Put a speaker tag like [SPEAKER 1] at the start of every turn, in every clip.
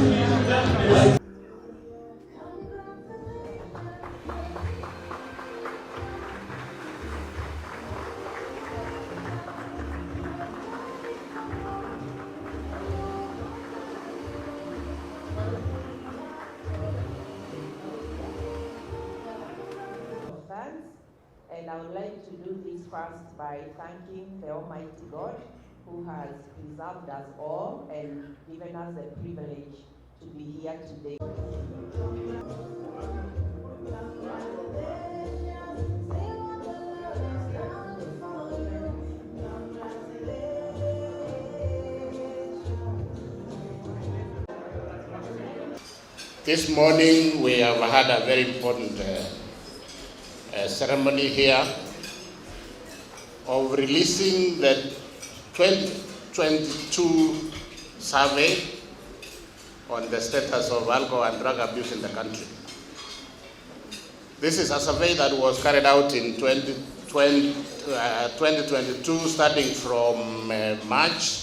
[SPEAKER 1] And I would like to do this first by thanking the Almighty God who has preserved us all and given us the privilege to be here today.
[SPEAKER 2] This morning we have had a very important ceremony here of releasing the 2022 survey on the status of alcohol and drug abuse in the country. This is a survey that was carried out in 2022, starting from March.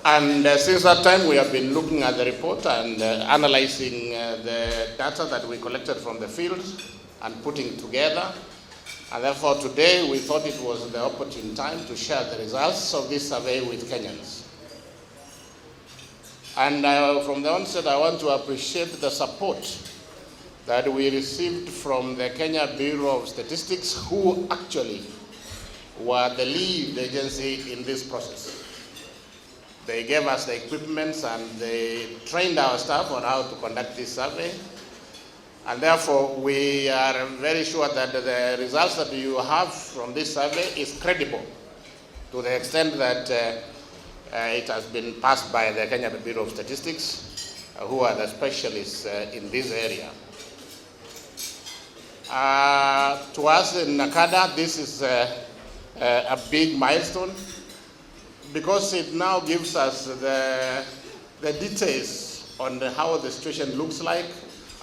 [SPEAKER 2] And since that time, we have been looking at the report and analyzing the data that we collected from the field and putting together. And therefore, today, we thought it was the opportune time to share the results of this survey with Kenyans. And from the onset, I want to appreciate the support that we received from the Kenya Bureau of Statistics, who actually were the lead agency in this process. They gave us the equipment and they trained our staff on how to conduct this survey. And therefore, we are very sure that the results that you have from this survey is credible to the extent that it has been passed by the Kenya Bureau of Statistics, who are the specialists in this area. To us in Nacada, this is a big milestone, because it now gives us the details on how the situation looks like,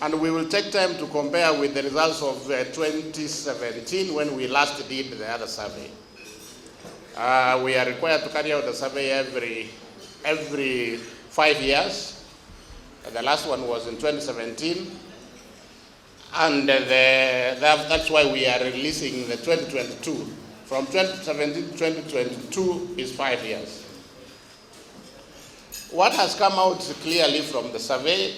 [SPEAKER 2] and we will take time to compare with the results of 2017 when we last did the other survey. We are required to carry out the survey every 5 years. The last one was in 2017, and that's why we are releasing the 2022. From 2017 to 2022 is 5 years. What has come out clearly from the survey,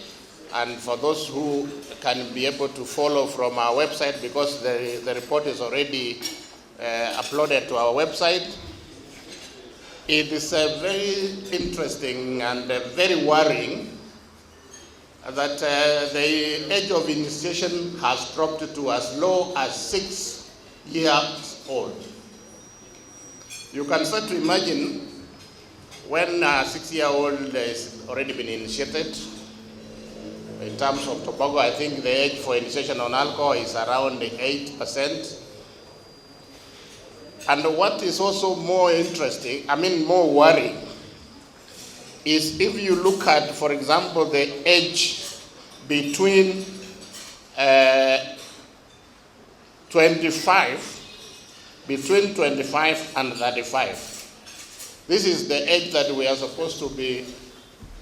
[SPEAKER 2] and for those who can be able to follow from our website, because the report is already uploaded to our website, it is very interesting and very worrying that the age of initiation has dropped to as low as 6 years old. You can start to imagine when a 6-year-old has already been initiated. In terms of tobacco, I think the age for initiation on alcohol is around 8%. And what is also more interesting, more worrying, is if you look at, for example, the age between 25 and 35. This is the age that we are supposed to be,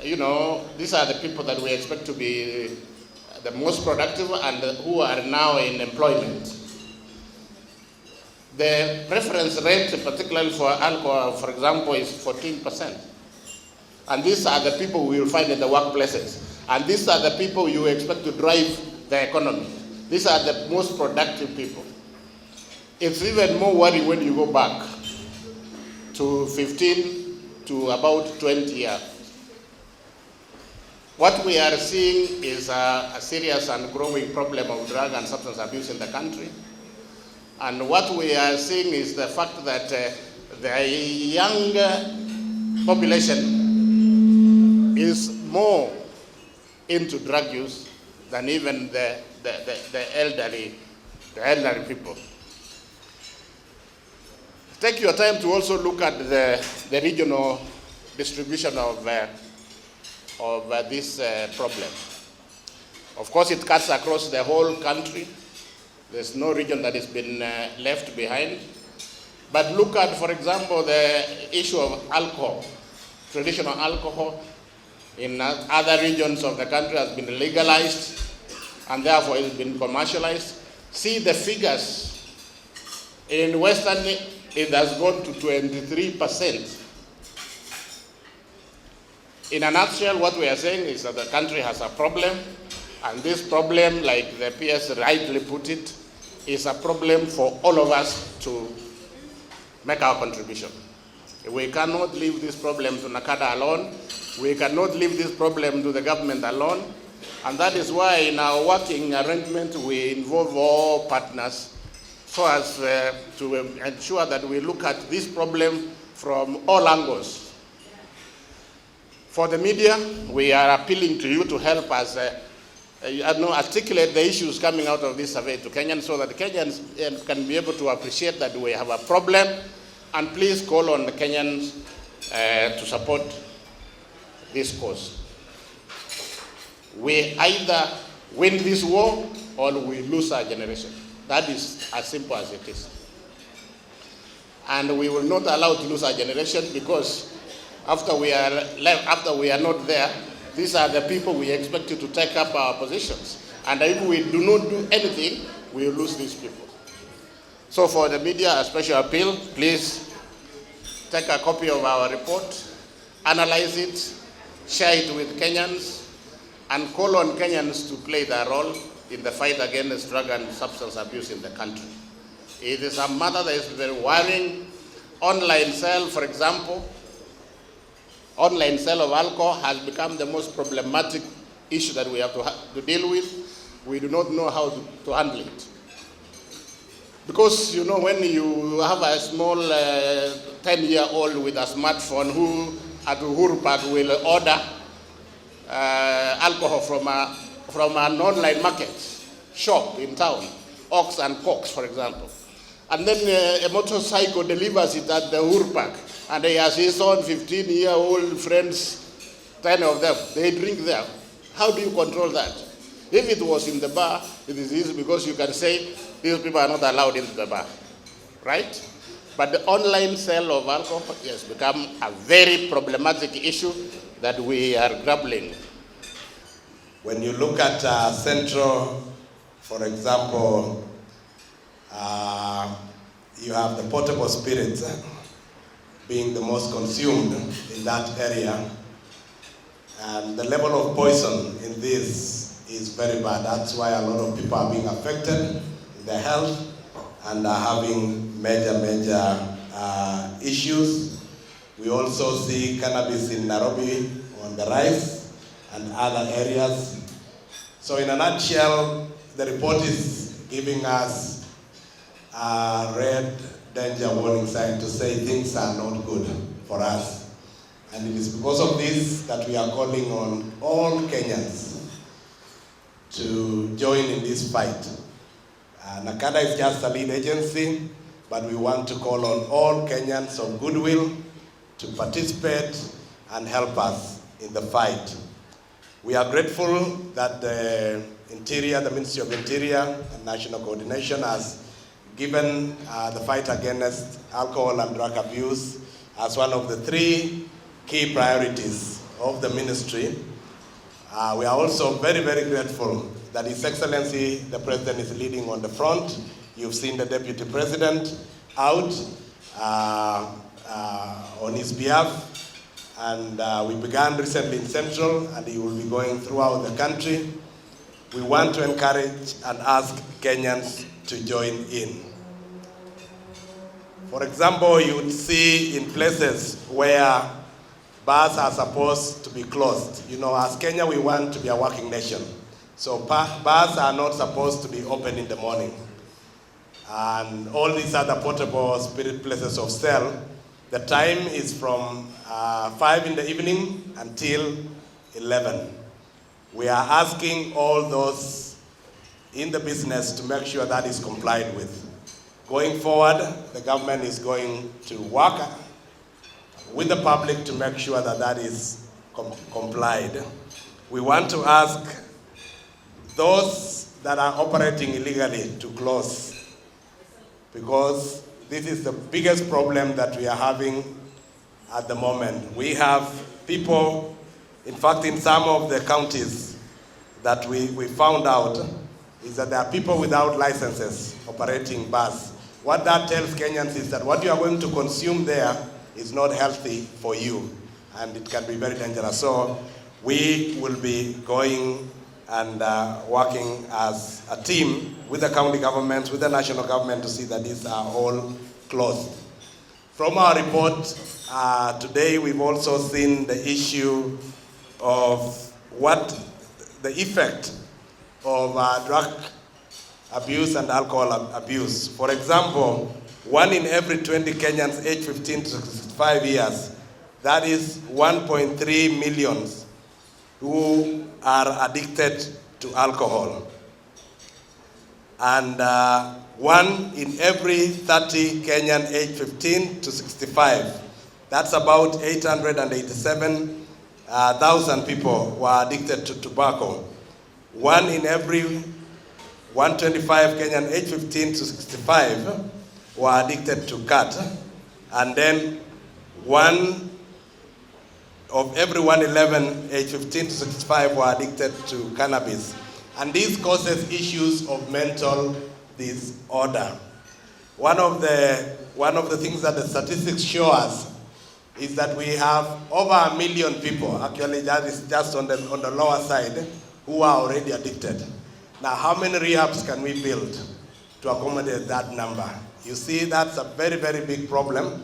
[SPEAKER 2] these are the people that we expect to be the most productive and who are now in employment. The preference rate, particularly for alcohol, for example, is 14%. And these are the people we will find in the workplaces. And these are the people you expect to drive the economy. These are the most productive people. It's even more worrying when you go back to 15 to about 20 years. What we are seeing is a serious and growing problem of drug and substance abuse in the country. And what we are seeing is the fact that the young population is more into drug use than even the elderly people. Take your time to also look at the regional distribution of this problem. Of course, it cuts across the whole country. There's no region that has been left behind. But look at, for example, the issue of alcohol, traditional alcohol. in other regions of the country has been legalized and therefore it's been commercialized. See the figures. In Western, it has gone to 23%. In a nutshell, what we are saying is that the country has a problem, and this problem, like the PS rightly put it, is a problem for all of us to make our contribution. We cannot leave this problem to Nacada alone. We cannot leave this problem to the government alone. And that is why in our working arrangement, we involve all partners so as to ensure that we look at this problem from all angles. For the media, we are appealing to you to help us articulate the issues coming out of this survey to Kenyans so that Kenyans can be able to appreciate that we have a problem, and please call on the Kenyans to support this cause. We either win this war or we lose our generation. That is as simple as it is. And we will not allow to lose our generation, because after we are not there, these are the people we expected to take up our positions. And if we do not do anything, we will lose these people. So for the media, a special appeal, please take a copy of our report, analyze it, share it with Kenyans, and call on Kenyans to play their role in the fight against drug and substance abuse in the country. It is a matter that is very worrying. Online sale, for example, online sale of alcohol has become the most problematic issue that we have to deal with. We do not know how to handle it. Because, when you have a small 10-year-old with a smartphone who at Uhuru Park will order alcohol from an online market shop in town, Ox and Cox, for example. And then a motorcycle delivers it at the Uhuru Park, and he has his own 15-year-old friends, 10 of them. They drink there. How do you control that? If it was in the bar, it is easy because you can say these people are not allowed into the bar, right? But the online sale of alcohol has become a very problematic issue that we are grappling.
[SPEAKER 3] When you look at Central, for example, you have the potable spirits being the most consumed in that area. And the level of poison in this is very bad. That's why a lot of people are being affected in their health and are having major issues. We also see cannabis in Nairobi on the rise and other areas. So in a nutshell, the report is giving us a red danger warning sign to say things are not good for us. And it is because of this that we are calling on all Kenyans to join in this fight. Nacada is just a lead agency, but we want to call on all Kenyans of goodwill to participate and help us in the fight. We are grateful that the Ministry of Interior and National Coordination has given the fight against alcohol and drug abuse as one of the 3 key priorities of the ministry. We are also very grateful that His Excellency, the President, is leading on the front. You've seen the Deputy President out on his behalf. And we began recently in Central, and he will be going throughout the country. We want to encourage and ask Kenyans to join in. For example, you would see in places where bars are supposed to be closed. As Kenya, we want to be a working nation. So bars are not supposed to be open in the morning. And all these other portable spirit places of sale, the time is from 5 in the evening until 11. We are asking all those in the business to make sure that is complied with. Going forward, the government is going to work with the public to make sure that that is complied. We want to ask those that are operating illegally to close, because this is the biggest problem that we are having at the moment. We have people In fact, in some of the counties that we found out is that there are people without licenses operating bars. What that tells Kenyans is that what you are going to consume there is not healthy for you, and it can be very dangerous. So we will be going and working as a team with the county governments, with the national government to see that these are all closed. From our report today, we've also seen the issue of what the effect of drug abuse and alcohol abuse. For example, 1 in every 20 Kenyans aged 15 to 65 years, that is 1.3 million who are addicted to alcohol. And 1 in every 30 Kenyan aged 15 to 65, that's about 887,000 people who are addicted to tobacco. 1 in every 125 Kenyan aged 15 to 65 who are addicted to cat. And then 1 of every 111 aged 15 to 65 who are addicted to cannabis. And this causes issues of mental disorder. One of the things that the statistics show us is that we have over 1 million people, actually that is just on the lower side, who are already addicted. Now, how many rehabs can we build to accommodate that number? You see, that's a very, very big problem.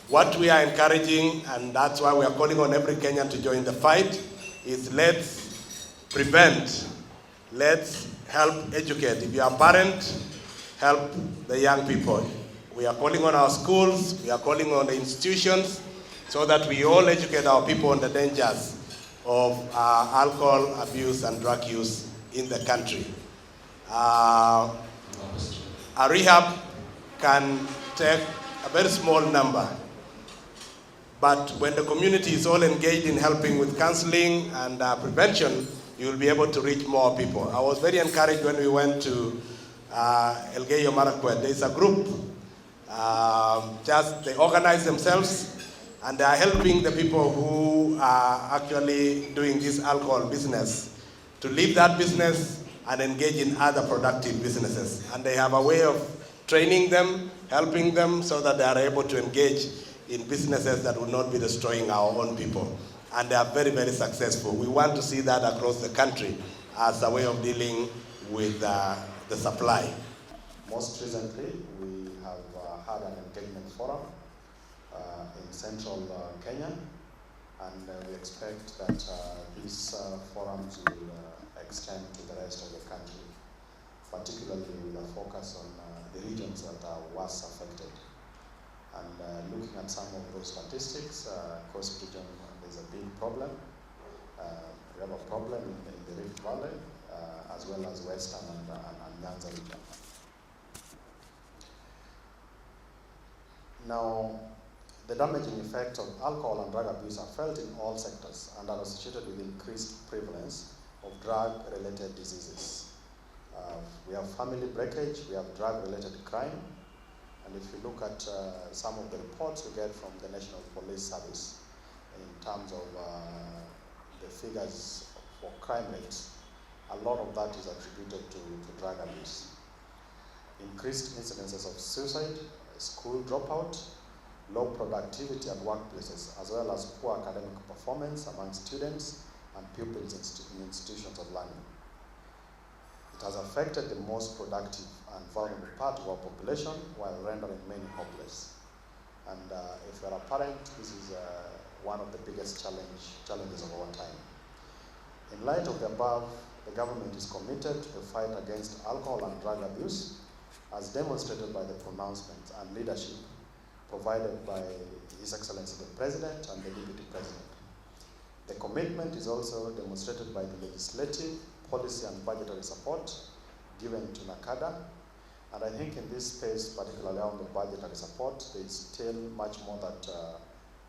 [SPEAKER 3] What we are encouraging, and that's why we are calling on every Kenyan to join the fight, is let's prevent, let's help educate. If you are a parent, help the young people. We are calling on our schools, we are calling on the institutions, so that we all educate our people on the dangers of alcohol abuse and drug use in the country. A rehab can take a very small number, but when the community is all engaged in helping with counseling and prevention, you will be able to reach more people. I was very encouraged when we went to Elgeyo Marakwet. There is a group, they organize themselves, and they are helping the people who are actually doing this alcohol business to leave that business and engage in other productive businesses. And they have a way of training them, helping them so that they are able to engage in businesses that will not be destroying our own people. And they are very, very successful. We want to see that across the country as a way of dealing with the supply.
[SPEAKER 4] Most recently, we have had an engagement forum in central Kenya, and we expect that these forums will extend to the rest of the country, particularly with a focus on the regions that are worst affected. And looking at some of those statistics, Coast region is a big problem. We have a problem in the Rift Valley, as well as Western and Nyanza region. Now, the damaging effects of alcohol and drug abuse are felt in all sectors and are associated with increased prevalence of drug-related diseases. We have family breakage, we have drug-related crime, and if you look at some of the reports we get from the National Police Service in terms of the figures for crime rates, a lot of that is attributed to drug abuse. Increased incidences of suicide, school dropout, low productivity at workplaces, as well as poor academic performance among students and pupils in institutions of learning. It has affected the most productive and vulnerable part of our population while rendering many hopeless. And if you're a parent, this is one of the biggest challenges of our time. In light of the above, the government is committed to the fight against alcohol and drug abuse, as demonstrated by the pronouncements and leadership provided by His Excellency the President and the Deputy President. The commitment is also demonstrated by the legislative, policy and budgetary support given to Nacada. And I think in this space, particularly on the budgetary support, there is still much more that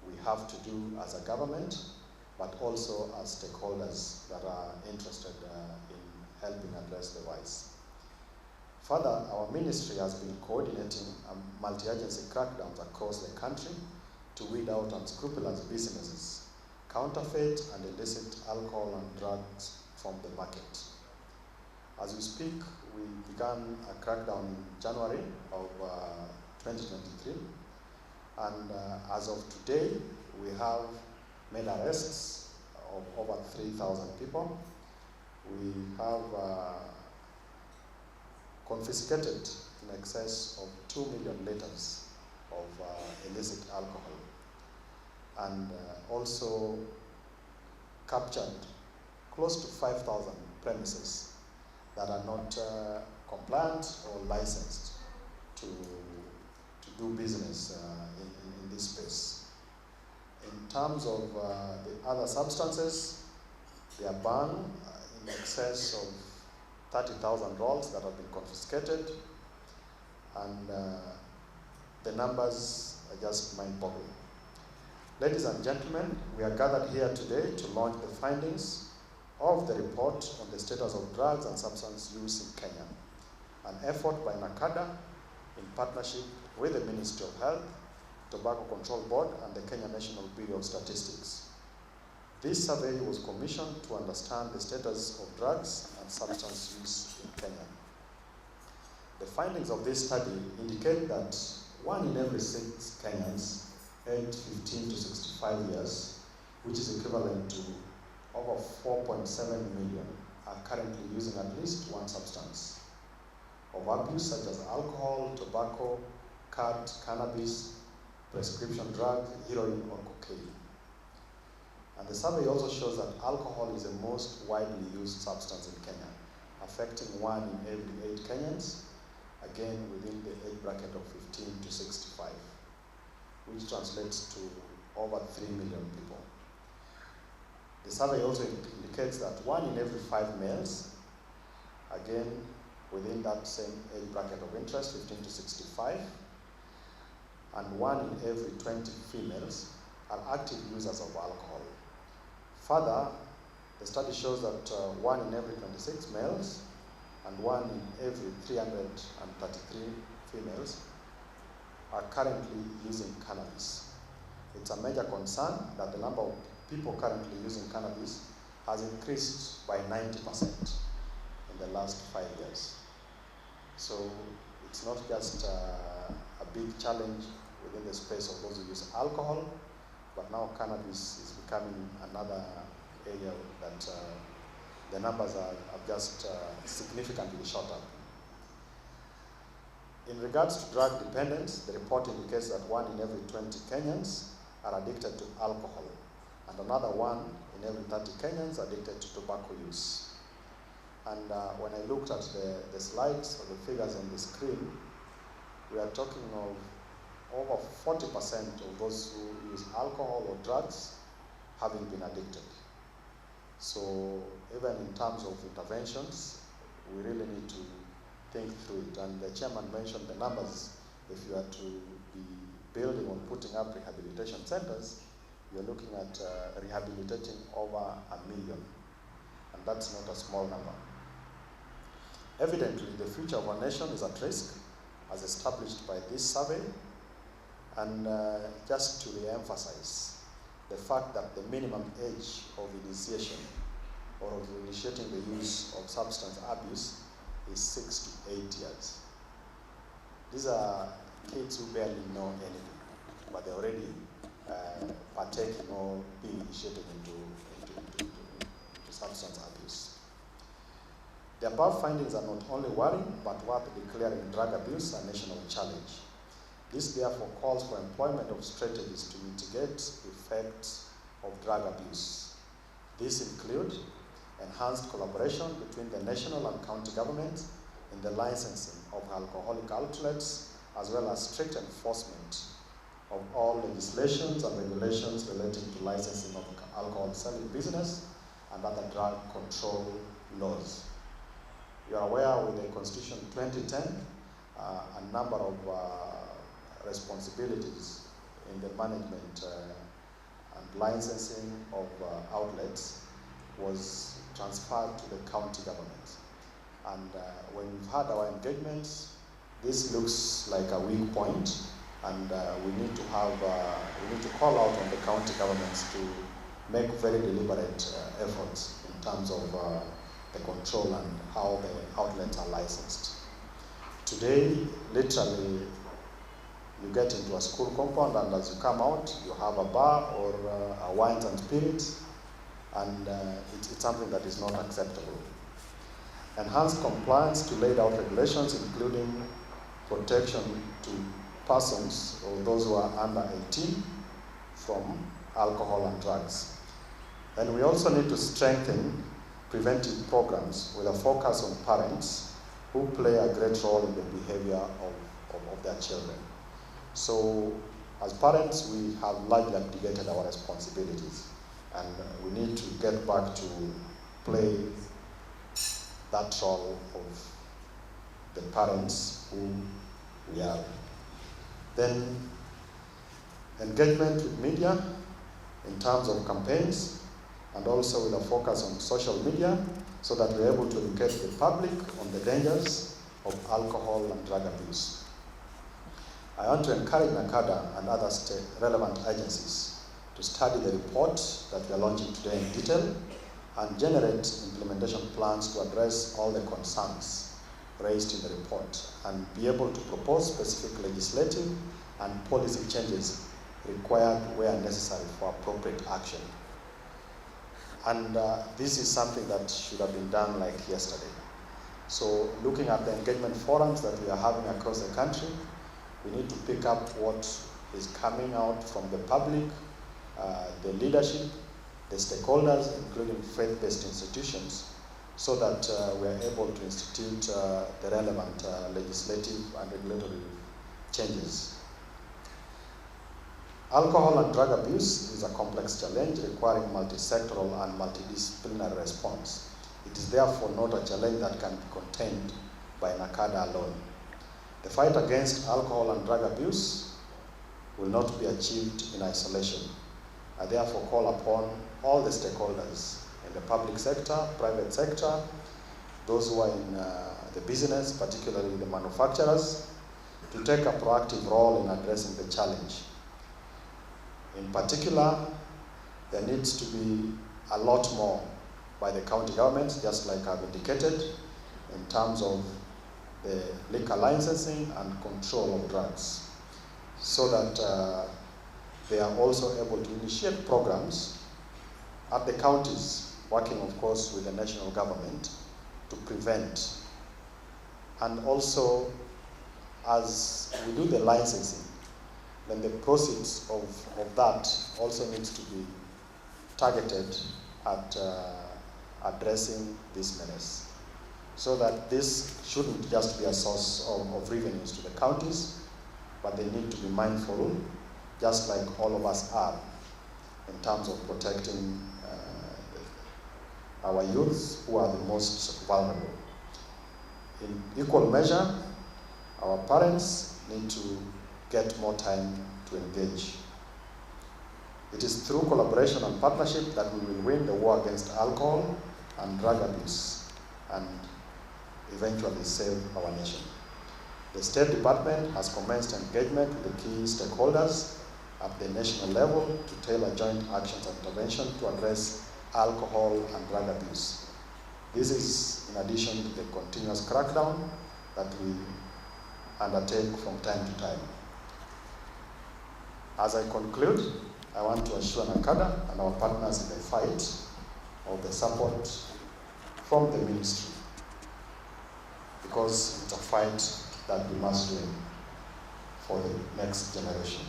[SPEAKER 4] we have to do as a government, but also as stakeholders that are interested in helping address the vice. Further, our ministry has been coordinating multi-agency crackdowns across the country to weed out unscrupulous businesses counterfeit and illicit alcohol and drugs from the market. As we speak, we began a crackdown in January of 2023, and as of today, we have made arrests of over 3,000 people. We have confiscated in excess of 2 million liters of illicit alcohol, and also captured close to 5,000 premises that are not compliant or licensed to do business in this space. In terms of the other substances, they are banned in excess of 30,000 rolls that have been confiscated, and the numbers are just mind-boggling. Ladies and gentlemen, we are gathered here today to launch the findings of the report on the status of drugs and substance use in Kenya, an effort by Nacada in partnership with the Ministry of Health, Tobacco Control Board, and the Kenya National Bureau of Statistics. This survey was commissioned to understand the status of drugs and substance use in Kenya. The findings of this study indicate that 1 in every 6 Kenyans aged 15 to 65 years, which is equivalent to over 4.7 million, are currently using at least one substance of abuse, such as alcohol, tobacco, cat, cannabis, prescription drug, heroin, or cocaine. And the survey also shows that alcohol is the most widely used substance in Kenya, affecting 1 in every 8 Kenyans, again within the age bracket of 15 to 65, which translates to over 3 million people. The survey also indicates that 1 in every 5 males, again within that same age bracket of interest, 15 to 65, and 1 in every 20 females are active users of alcohol. Further, the study shows that 1 in every 26 males and 1 in every 333 females are currently using cannabis. It's a major concern that the number of people currently using cannabis has increased by 90% in the last 5 years. So it's not just a big challenge within the space of those who use alcohol, but now cannabis is becoming another area that the numbers are just significantly shot up. In regards to drug dependence, the report indicates that 1 in every 20 Kenyans are addicted to alcohol, and another 1 in every 30 Kenyans addicted to tobacco use. And when I looked at the slides or the figures on the screen, we are talking of over 40% of those who use alcohol or drugs having been addicted. So even in terms of interventions, we really need to think through it. And the chairman mentioned the numbers. If you are to be building or putting up rehabilitation centers, you're looking at rehabilitating over 1 million. And that's not a small number. Evidently, the future of our nation is at risk, as established by this survey. And just to re-emphasize the fact that the minimum age of initiation or of initiating the use of substance abuse is 6 to 8 years. These are kids who barely know anything, but they're already partaking or being initiated into substance abuse. The above findings are not only worrying, but worth declaring drug abuse a national challenge. This therefore calls for employment of strategies to mitigate effects of drug abuse. These include enhanced collaboration between the national and county governments in the licensing of alcoholic outlets, as well as strict enforcement of all legislations and regulations relating to licensing of alcohol selling business and other drug control laws. You are aware with the Constitution 2010, a number of responsibilities in the management and licensing of outlets was transferred to the county government. And when we've had our engagements, this looks like a weak point, and we need to call out on the county governments to make very deliberate efforts in terms of the control and how the outlets are licensed. Today, literally, you get into a school compound, and as you come out, you have a bar or a wines and spirits, and it's something that is not acceptable. Enhanced compliance to laid out regulations, including protection to persons or those who are under 18 from alcohol and drugs. And we also need to strengthen preventive programs with a focus on parents who play a great role in the behavior of their children. So as parents, we have largely abdicated our responsibilities, and we need to get back to play that role of the parents who we are. Then engagement with media in terms of campaigns, and also with a focus on social media, so that we're able to educate the public on the dangers of alcohol and drug abuse. I want to encourage Nacada and other relevant agencies to study the report that we are launching today in detail and generate implementation plans to address all the concerns raised in the report, and be able to propose specific legislative and policy changes required where necessary for appropriate action. And this is something that should have been done like yesterday. So looking at the engagement forums that we are having across the country, we need to pick up what is coming out from the public, the leadership, the stakeholders, including faith-based institutions, so that we are able to institute the relevant legislative and regulatory changes. Alcohol and drug abuse is a complex challenge requiring multi-sectoral and multidisciplinary response. It is therefore not a challenge that can be contained by Nacada alone. The fight against alcohol and drug abuse will not be achieved in isolation. I therefore call upon all the stakeholders in the public sector, private sector, those who are in the business, particularly the manufacturers, to take a proactive role in addressing the challenge. In particular, there needs to be a lot more by the county governments, just like I've indicated, in terms of the liquor licensing and control of drugs, so that they are also able to initiate programs at the counties, working of course with the national government to prevent. And also, as we do the licensing, then the proceeds of that also needs to be targeted at addressing this menace, so that this shouldn't just be a source of revenues to the counties, but they need to be mindful, just like all of us are, in terms of protecting our youths who are the most vulnerable. In equal measure, our parents need to get more time to engage. It is through collaboration and partnership that we will win the war against alcohol and drug abuse and eventually save our nation. The State Department has commenced engagement with the key stakeholders at the national level to tailor joint actions and intervention to address alcohol and drug abuse. This is in addition to the continuous crackdown that we undertake from time to time. As I conclude, I want to assure Nacada and our partners in the fight of the support from the ministry, because it's a fight that we must win for the next generation.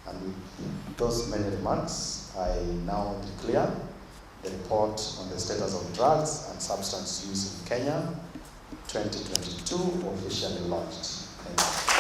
[SPEAKER 4] And with those many remarks, I now declare the report on the status of drugs and substance use in Kenya 2022 officially launched. Thank you.